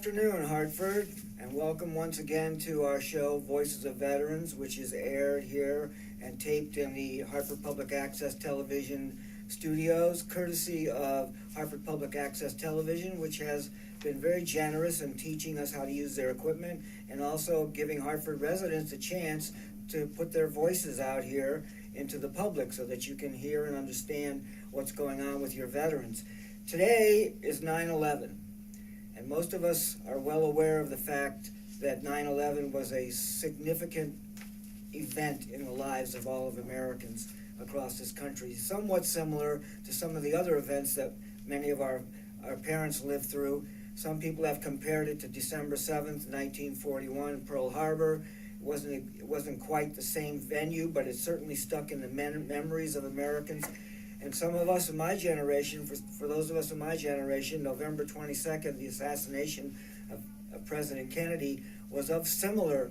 afternoon, Hartford, and welcome once again to our show, Voices of Veterans, which is aired here and taped in the Hartford Public Access Television studios, courtesy of Hartford Public Access Television, which has been very generous in teaching us how to use their equipment and also giving Hartford residents a chance to put their voices out here into the public so that you can hear and understand what's going on with your veterans. Today is 9/11. And most of us are well aware of the fact that 9/11 was a significant event in the lives of all of Americans across this country, somewhat similar to some of the other events that many of our parents lived through. Some people have compared it to December 7th, 1941, Pearl Harbor. It wasn't quite the same venue, but it certainly stuck in the memories of Americans. And some of us in my generation, for those of us in my generation, November 22nd, the assassination of President Kennedy was of a similar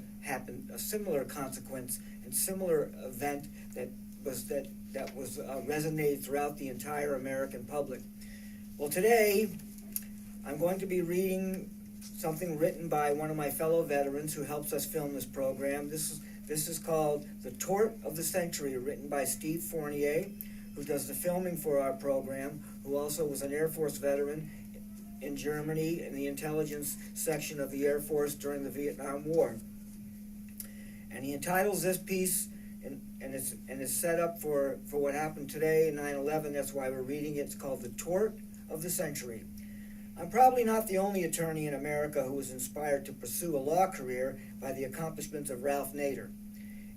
consequence and similar event that resonated throughout the entire American public. Well, today I'm going to be reading something written by one of my fellow veterans who helps us film this program. This is called The Tort of the Century, written by Steve Fournier, who does the filming for our program, who also was an Air Force veteran in Germany in the intelligence section of the Air Force during the Vietnam War. And he entitles this piece, and it's set up for what happened today in 9/11. That's why we're reading it. It's called The Tort of the Century. I'm probably not the only attorney in America who was inspired to pursue a law career by the accomplishments of Ralph Nader.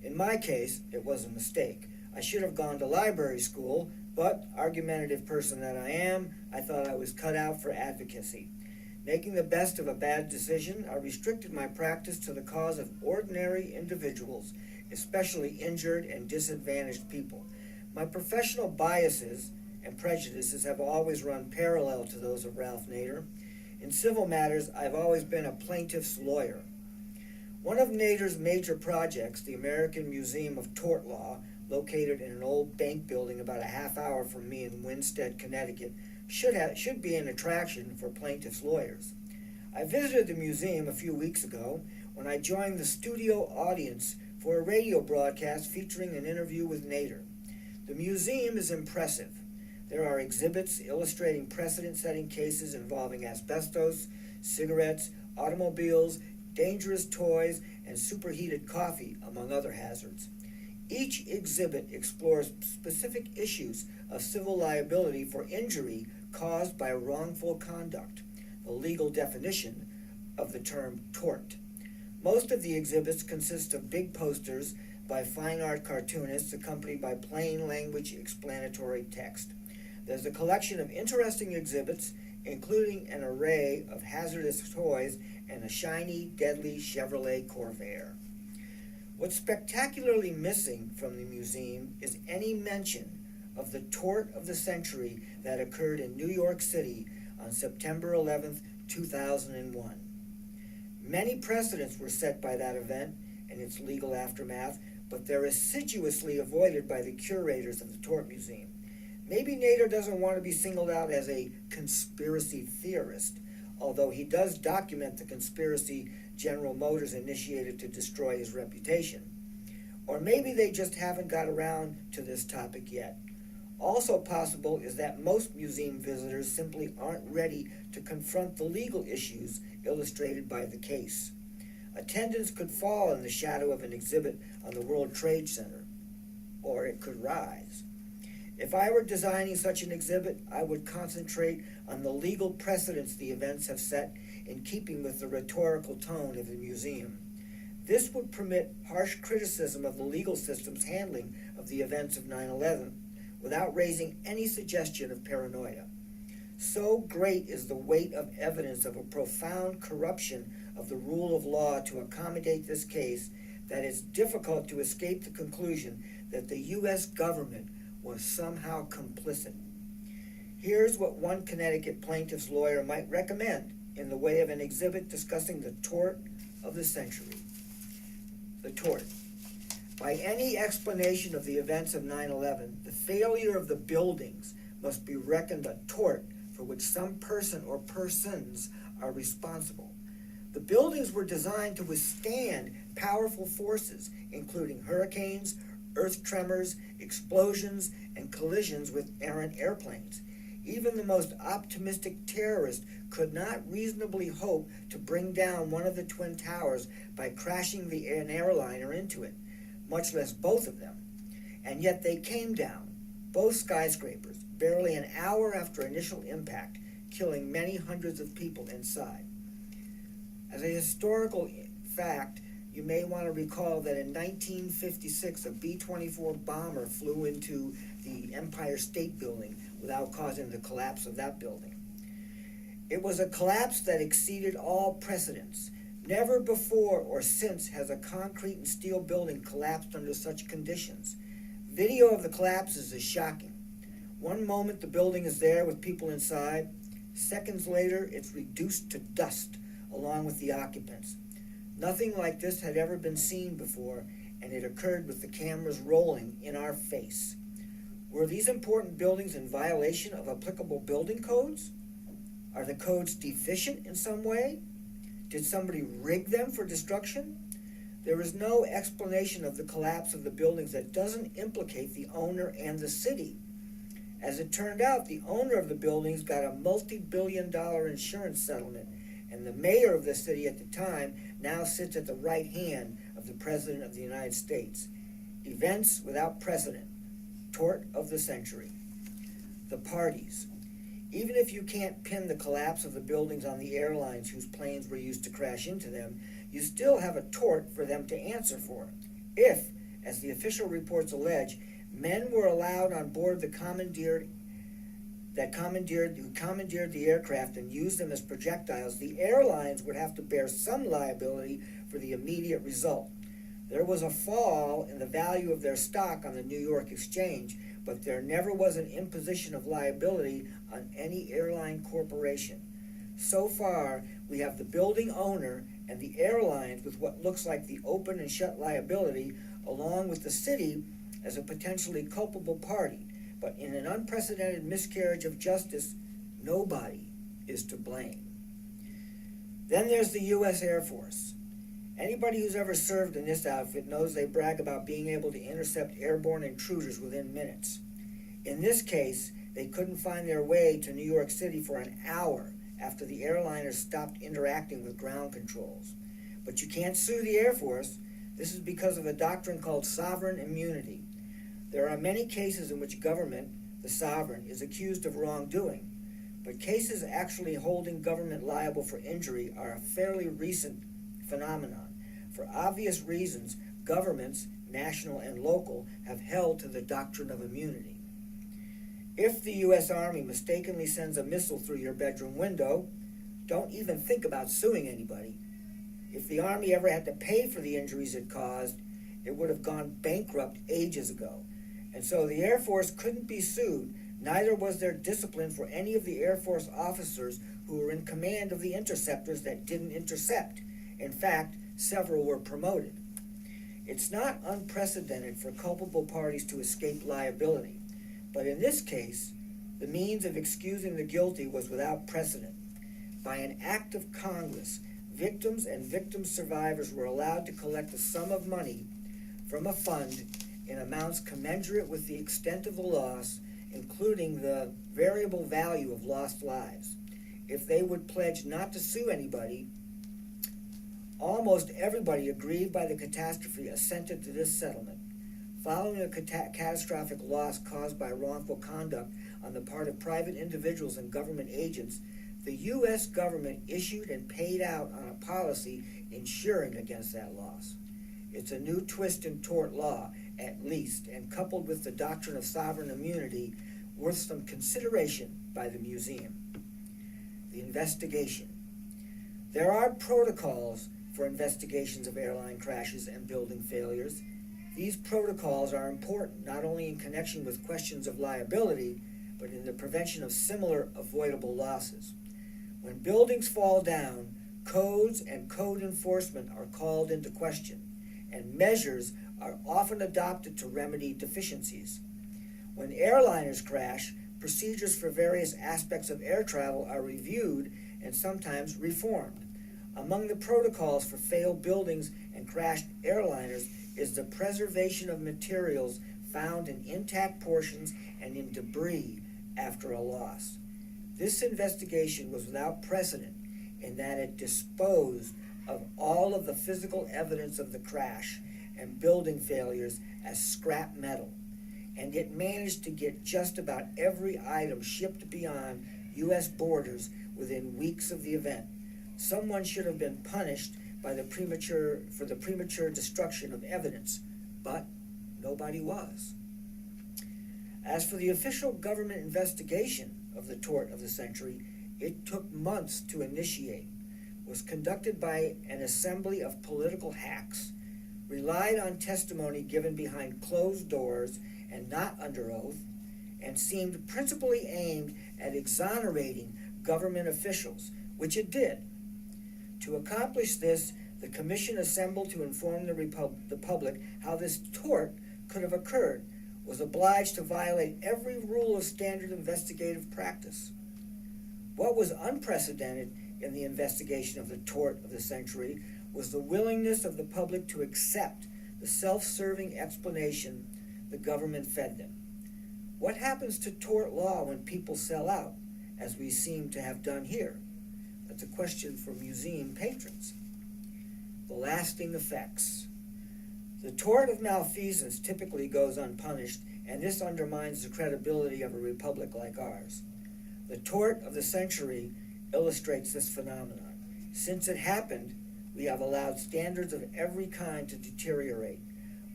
In my case, it was a mistake. I should have gone to library school, but, argumentative person that I am, I thought I was cut out for advocacy. Making the best of a bad decision, I restricted my practice to the cause of ordinary individuals, especially injured and disadvantaged people. My professional biases and prejudices have always run parallel to those of Ralph Nader. In civil matters, I've always been a plaintiff's lawyer. One of Nader's major projects, the American Museum of Tort Law, located in an old bank building about a half hour from me in Winstead, Connecticut, should be an attraction for plaintiffs' lawyers. I visited the museum a few weeks ago when I joined the studio audience for a radio broadcast featuring an interview with Nader. The museum is impressive. There are exhibits illustrating precedent-setting cases involving asbestos, cigarettes, automobiles, dangerous toys, and superheated coffee, among other hazards. Each exhibit explores specific issues of civil liability for injury caused by wrongful conduct, the legal definition of the term tort. Most of the exhibits consist of big posters by fine art cartoonists accompanied by plain language explanatory text. There's a collection of interesting exhibits, including an array of hazardous toys and a shiny, deadly Chevrolet Corvair. What's spectacularly missing from the museum is any mention of the tort of the century that occurred in New York City on September 11th, 2001. Many precedents were set by that event and its legal aftermath, but they're assiduously avoided by the curators of the Tort Museum. Maybe Nader doesn't want to be singled out as a conspiracy theorist, although he does document the conspiracy General Motors initiated to destroy his reputation. Or maybe they just haven't got around to this topic yet. Also possible is that most museum visitors simply aren't ready to confront the legal issues illustrated by the case. Attendance could fall in the shadow of an exhibit on the World Trade Center, or it could rise. If I were designing such an exhibit, I would concentrate on the legal precedents the events have set in keeping with the rhetorical tone of the museum. This would permit harsh criticism of the legal system's handling of the events of 9/11 without raising any suggestion of paranoia. So great is the weight of evidence of a profound corruption of the rule of law to accommodate this case that it's difficult to escape the conclusion that the U.S. government was somehow complicit. Here's what one Connecticut plaintiff's lawyer might recommend in the way of an exhibit discussing the tort of the century. The tort. By any explanation of the events of 9/11, the failure of the buildings must be reckoned a tort for which some person or persons are responsible. The buildings were designed to withstand powerful forces, including hurricanes, earth tremors, explosions, and collisions with errant airplanes. Even the most optimistic terrorist could not reasonably hope to bring down one of the Twin Towers by crashing an airliner into it, much less both of them. And yet they came down, both skyscrapers, barely an hour after initial impact, killing many hundreds of people inside. As a historical fact, you may want to recall that in 1956, a B-24 bomber flew into the Empire State Building without causing the collapse of that building. It was a collapse that exceeded all precedents. Never before or since has a concrete and steel building collapsed under such conditions. Video of the collapses is shocking. One moment the building is there with people inside. Seconds later, it's reduced to dust along with the occupants. Nothing like this had ever been seen before, and it occurred with the cameras rolling in our face. Were these important buildings in violation of applicable building codes? Are the codes deficient in some way? Did somebody rig them for destruction? There is no explanation of the collapse of the buildings that doesn't implicate the owner and the city. As it turned out, the owner of the buildings got a multi-billion-dollar insurance settlement, and the mayor of the city at the time now sits at the right hand of the President of the United States. Events without precedent. Tort of the century. The parties. Even if you can't pin the collapse of the buildings on the airlines whose planes were used to crash into them, you still have a tort for them to answer for. If, as the official reports allege, men were allowed on board who commandeered the aircraft and used them as projectiles, the airlines would have to bear some liability for the immediate result. There was a fall in the value of their stock on the New York Exchange, but there never was an imposition of liability on any airline corporation. So far, we have the building owner and the airlines with what looks like the open and shut liability, along with the city as a potentially culpable party. But in an unprecedented miscarriage of justice, nobody is to blame. Then there's the U.S. Air Force. Anybody who's ever served in this outfit knows they brag about being able to intercept airborne intruders within minutes. In this case, they couldn't find their way to New York City for an hour after the airliners stopped interacting with ground controls. But you can't sue the Air Force. This is because of a doctrine called sovereign immunity. There are many cases in which government, the sovereign, is accused of wrongdoing, but cases actually holding government liable for injury are a fairly recent phenomenon. For obvious reasons, governments, national and local, have held to the doctrine of immunity. If the U.S. Army mistakenly sends a missile through your bedroom window, don't even think about suing anybody. If the Army ever had to pay for the injuries it caused, it would have gone bankrupt ages ago. And so the Air Force couldn't be sued, neither was there discipline for any of the Air Force officers who were in command of the interceptors that didn't intercept. In fact, several were promoted. It's not unprecedented for culpable parties to escape liability, but in this case, the means of excusing the guilty was without precedent. By an act of Congress, victims and victim survivors were allowed to collect a sum of money from a fund in amounts commensurate with the extent of the loss, including the variable value of lost lives. If they would pledge not to sue anybody, almost everybody aggrieved by the catastrophe assented to this settlement. Following a catastrophic loss caused by wrongful conduct on the part of private individuals and government agents, the U.S. government issued and paid out on a policy insuring against that loss. It's a new twist in tort law, at least, and coupled with the doctrine of sovereign immunity, worth some consideration by the museum. The investigation. There are protocols for investigations of airline crashes and building failures. These protocols are important not only in connection with questions of liability, but in the prevention of similar avoidable losses. When buildings fall down, codes and code enforcement are called into question, and measures are often adopted to remedy deficiencies. When airliners crash, procedures for various aspects of air travel are reviewed and sometimes reformed. Among the protocols for failed buildings and crashed airliners is the preservation of materials found in intact portions and in debris after a loss. This investigation was without precedent in that it disposed of all of the physical evidence of the crash and building failures as scrap metal, and it managed to get just about every item shipped beyond U.S. borders within weeks of the event. Someone should have been punished for the premature destruction of evidence, but nobody was. As for the official government investigation of the tort of the century, it took months to initiate, was conducted by an assembly of political hacks, relied on testimony given behind closed doors and not under oath, and seemed principally aimed at exonerating government officials, which it did. To accomplish this, the commission assembled to inform the public how this tort could have occurred was obliged to violate every rule of standard investigative practice. What was unprecedented in the investigation of the tort of the century was the willingness of the public to accept the self-serving explanation the government fed them. What happens to tort law when people sell out, as we seem to have done here? That's a question for museum patrons. The lasting effects. The tort of malfeasance typically goes unpunished, and this undermines the credibility of a republic like ours. The tort of the century illustrates this phenomenon. Since it happened, we have allowed standards of every kind to deteriorate.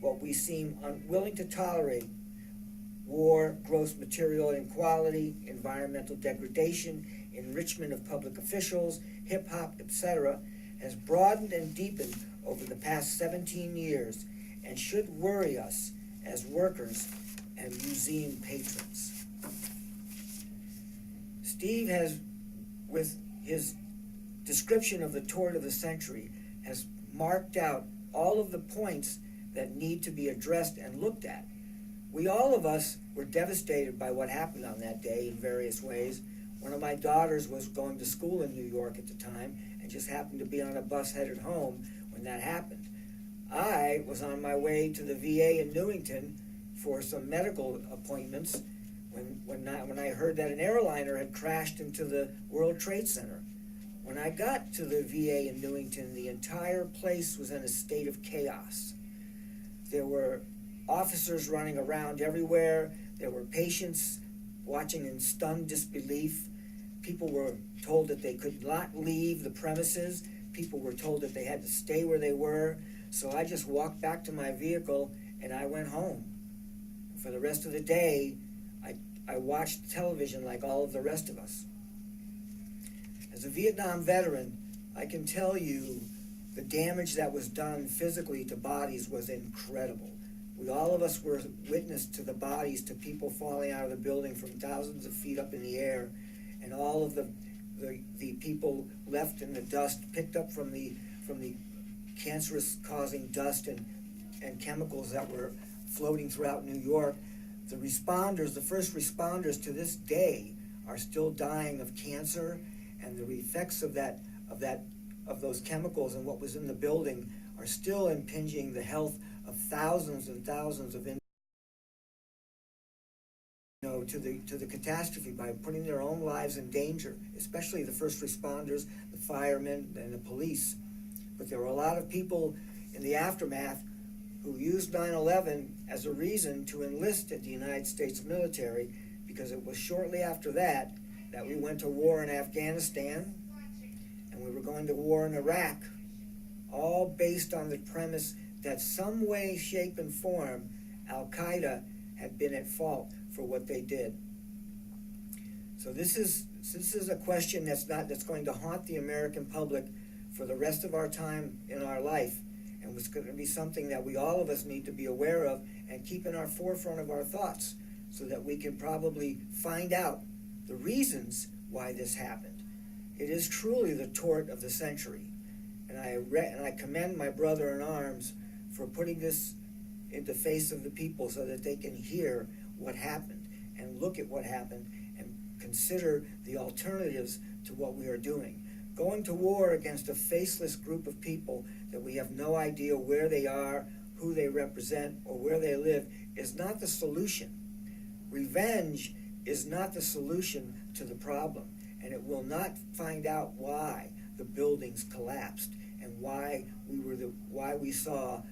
What we seem unwilling to tolerate, war, gross material inequality, environmental degradation, enrichment of public officials, hip-hop, etc., has broadened and deepened over the past 17 years and should worry us as workers and museum patrons. Steve has, with his description of the tort of the century, has marked out all of the points that need to be addressed and looked at. We all of us were devastated by what happened on that day in various ways. One of my daughters was going to school in New York at the time and just happened to be on a bus headed home when that happened. I was on my way to the VA in Newington for some medical appointments when I heard that an airliner had crashed into the World Trade Center. When I got to the VA in Newington, the entire place was in a state of chaos. There were officers running around everywhere. There were patients watching in stunned disbelief. People were told that they could not leave the premises. People were told that they had to stay where they were. So I just walked back to my vehicle and I went home. For the rest of the day, I watched television like all of the rest of us. As a Vietnam veteran, I can tell you the damage that was done physically to bodies was incredible. All of us were witness to the bodies, to people falling out of the building from thousands of feet up in the air, and all of the people left in the dust, picked up from the cancerous causing dust and chemicals that were floating throughout New York. The first responders to this day are still dying of cancer, and the effects of those chemicals and what was in the building are still impinging the health of thousands and thousands of to the catastrophe by putting their own lives in danger, especially the first responders, the firemen, and the police. But there were a lot of people in the aftermath who used 9/11 as a reason to enlist in the United States military, because it was shortly after that we went to war in Afghanistan and we were going to war in Iraq, all based on the premise that some way, shape, and form Al-Qaeda had been at fault for what they did. So this is a question that's going to haunt the American public for the rest of our time in our life, and it's going to be something that all of us need to be aware of and keep in our forefront of our thoughts, so that we can probably find out the reasons why this happened. It is truly the tort of the century, and I commend my brother in arms for putting this in the face of the people so that they can hear what happened and look at what happened and consider the alternatives to what we are doing. Going to war against a faceless group of people that we have no idea where they are, who they represent, or where they live is not the solution. Revenge is not the solution to the problem, and it will not find out why the buildings collapsed and why we saw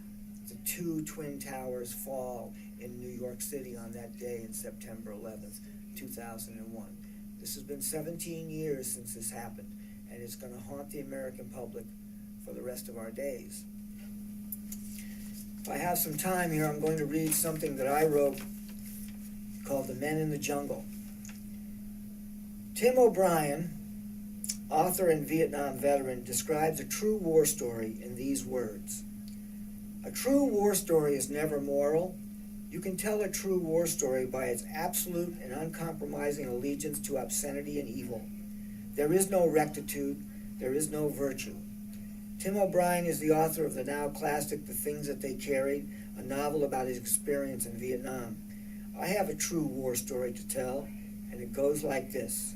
the 2 twin towers fall in New York City on that day in September 11th, 2001. This has been 17 years since this happened, and it's going to haunt the American public for the rest of our days. If I have some time here, I'm going to read something that I wrote called The Men in the Jungle. Tim O'Brien, author and Vietnam veteran, describes a true war story in these words. A true war story is never moral. You can tell a true war story by its absolute and uncompromising allegiance to obscenity and evil. There is no rectitude, there is no virtue. Tim O'Brien is the author of the now classic The Things That They Carried, a novel about his experience in Vietnam. I have a true war story to tell, and it goes like this.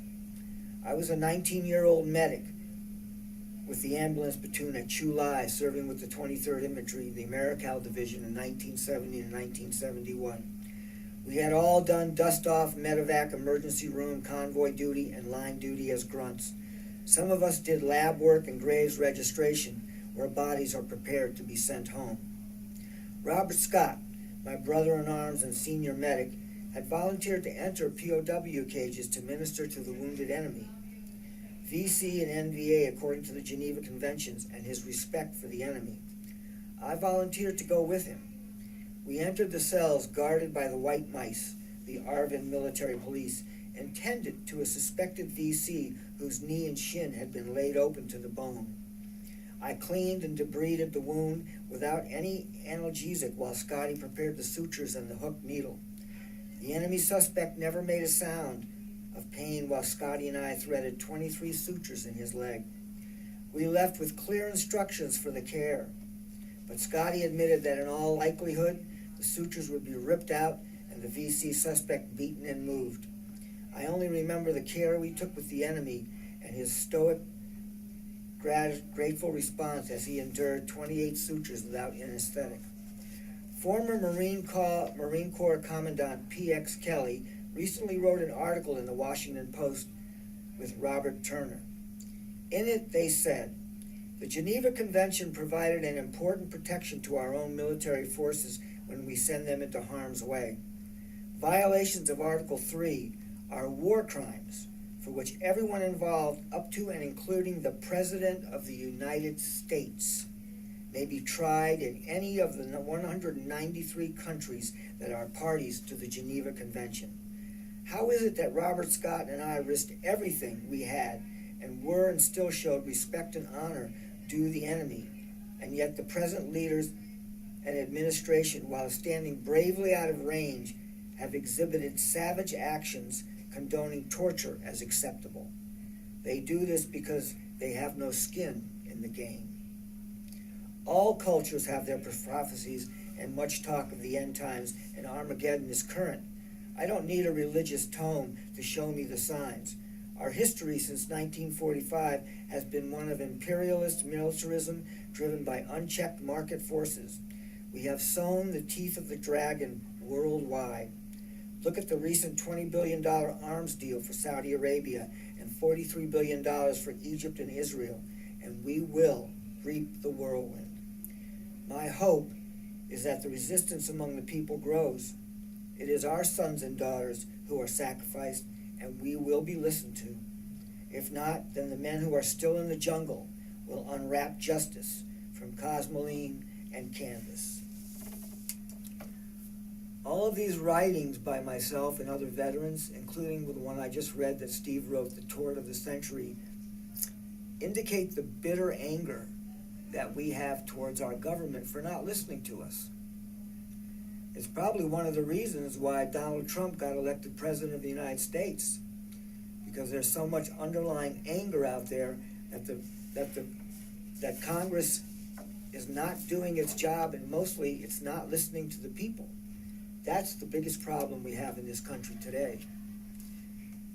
I was a 19-year-old medic with the ambulance platoon at Chu Lai, serving with the 23rd Infantry, the Americal Division in 1970 and 1971. We had all done dust-off, medevac, emergency room, convoy duty, and line duty as grunts. Some of us did lab work and graves registration, where bodies are prepared to be sent home. Robert Scott, my brother-in-arms and senior medic, had volunteered to enter POW cages to minister to the wounded enemy. VC and NVA according to the Geneva Conventions and his respect for the enemy. I volunteered to go with him. We entered the cells guarded by the White Mice, the Arvin military police, intended to a suspected VC whose knee and shin had been laid open to the bone. I cleaned and debrided the wound without any analgesic while Scotty prepared the sutures and the hooked needle. The enemy suspect never made a sound of pain while Scotty and I threaded 23 sutures in his leg. We left with clear instructions for the care, but Scotty admitted that in all likelihood the sutures would be ripped out and the VC suspect beaten and moved. I only remember the care we took with the enemy and his stoic, grateful response as he endured 28 sutures without anesthetic. Former Marine Corps Commandant P.X. Kelly recently wrote an article in the Washington Post with Robert Turner. In it, they said, the Geneva Convention provided an important protection to our own military forces when we send them into harm's way. Violations of Article 3 are war crimes for which everyone involved, up to and including the President of the United States, may be tried in any of the 193 countries that are parties to the Geneva Convention. How is it that Robert Scott and I risked everything we had and were and still showed respect and honor due the enemy, and yet the present leaders and administration, while standing bravely out of range, have exhibited savage actions condoning torture as acceptable? They do this because they have no skin in the game. All cultures have their prophecies, and much talk of the end times and Armageddon is current. I don't need a religious tome to show me the signs. Our history since 1945 has been one of imperialist militarism driven by unchecked market forces. We have sown the teeth of the dragon worldwide. Look at the recent $20 billion arms deal for Saudi Arabia and $43 billion for Egypt and Israel, and we will reap the whirlwind. My hope is that the resistance among the people grows. It is our sons and daughters who are sacrificed, and we will be listened to. If not, then the men who are still in the jungle will unwrap justice from Cosmoline and Canvas. All of these writings by myself and other veterans, including the one I just read that Steve wrote, The Tort of the Century, indicate the bitter anger that we have towards our government for not listening to us. It's probably one of the reasons why Donald Trump got elected President of the United States, because there's so much underlying anger out there that Congress is not doing its job, and mostly it's not listening to the people. That's the biggest problem we have in this country today.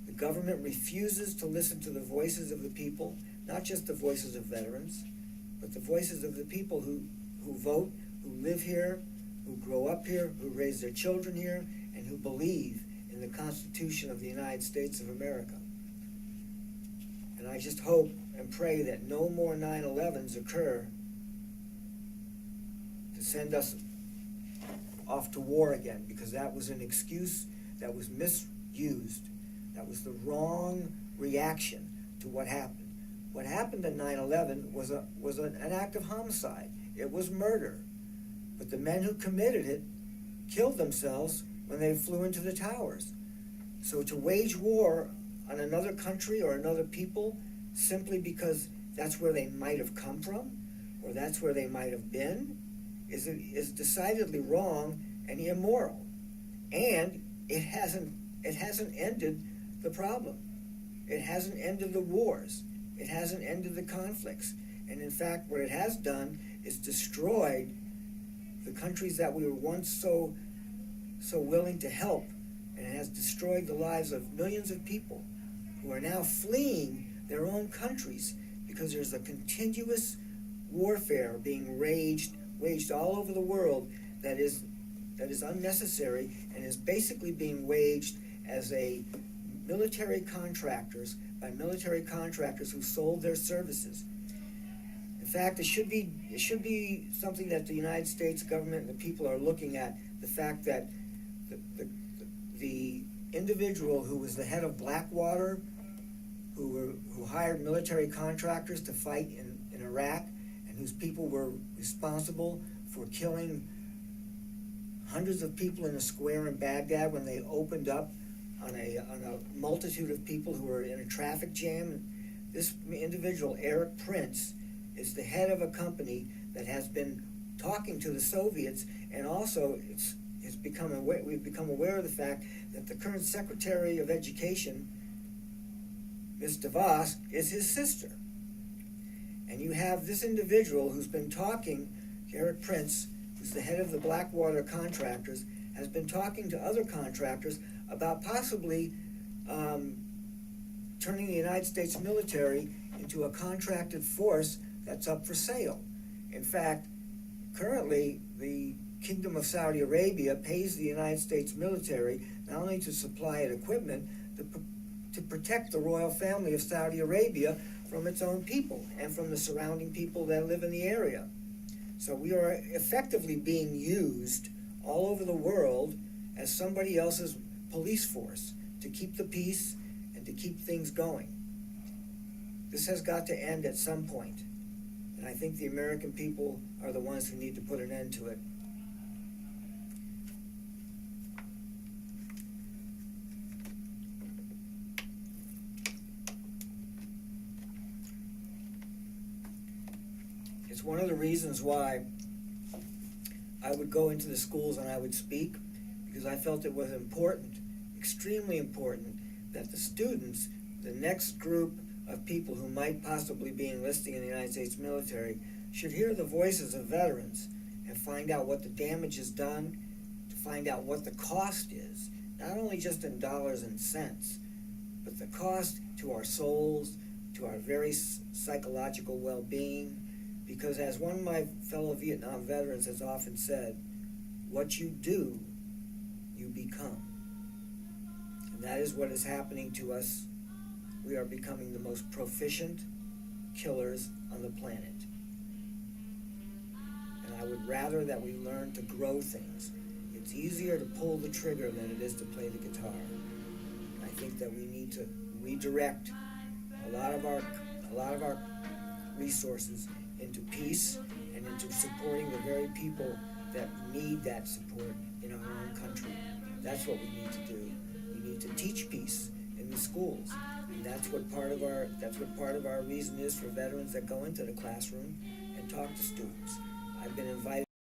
The government refuses to listen to the voices of the people, not just the voices of veterans, but the voices of the people who vote, who live here, who grow up here, who raise their children here, and who believe in the Constitution of the United States of America. And I just hope and pray that no more 9/11s occur to send us off to war again, because that was an excuse that was misused. That was the wrong reaction to what happened. What happened at 9/11 was an act of homicide. It was murder. But the men who committed it killed themselves when they flew into the towers. So to wage war on another country or another people simply because that's where they might have come from or that's where they might have been is decidedly wrong and immoral. And it hasn't ended the problem. It hasn't ended the wars. It hasn't ended the conflicts. And in fact, what it has done is destroyed the countries that we were once so willing to help, and it has destroyed the lives of millions of people who are now fleeing their own countries because there's a continuous warfare being waged all over the world that is unnecessary and is basically being waged as a military contractors by military contractors who sold their services. In fact, it should be something that the United States government and the people are looking at, the fact that the individual who was the head of Blackwater, who hired military contractors to fight in Iraq, and whose people were responsible for killing hundreds of people in a square in Baghdad when they opened up on a multitude of people who were in a traffic jam. This individual, Eric Prince, is the head of a company that has been talking to the Soviets, and also we've become aware of the fact that the current Secretary of Education, Ms. DeVos, is his sister. And you have this individual who's been talking, Eric Prince, who's the head of the Blackwater contractors, has been talking to other contractors about possibly turning the United States military into a contracted force that's up for sale. In fact, currently the Kingdom of Saudi Arabia pays the United States military not only to supply it equipment, to protect the royal family of Saudi Arabia from its own people and from the surrounding people that live in the area. So we are effectively being used all over the world as somebody else's police force to keep the peace and to keep things going. This has got to end at some point, and I think the American people are the ones who need to put an end to it. It's one of the reasons why I would go into the schools and I would speak, because I felt it was important, extremely important, that the students, the next group of people who might possibly be enlisting in the United States military, should hear the voices of veterans and find out what the damage is done, to find out what the cost is, not only just in dollars and cents, but the cost to our souls, to our very psychological well-being. Because as one of my fellow Vietnam veterans has often said, what you do, you become. And that is what is happening to us. We are becoming the most proficient killers on the planet. And I would rather that we learn to grow things. It's easier to pull the trigger than it is to play the guitar. And I think that we need to redirect a lot of our resources into peace and into supporting the very people that need that support in our own country. That's what we need to do. We need to teach peace in the schools. And that's what part of our reason is for veterans that go into the classroom and talk to students. I've been invited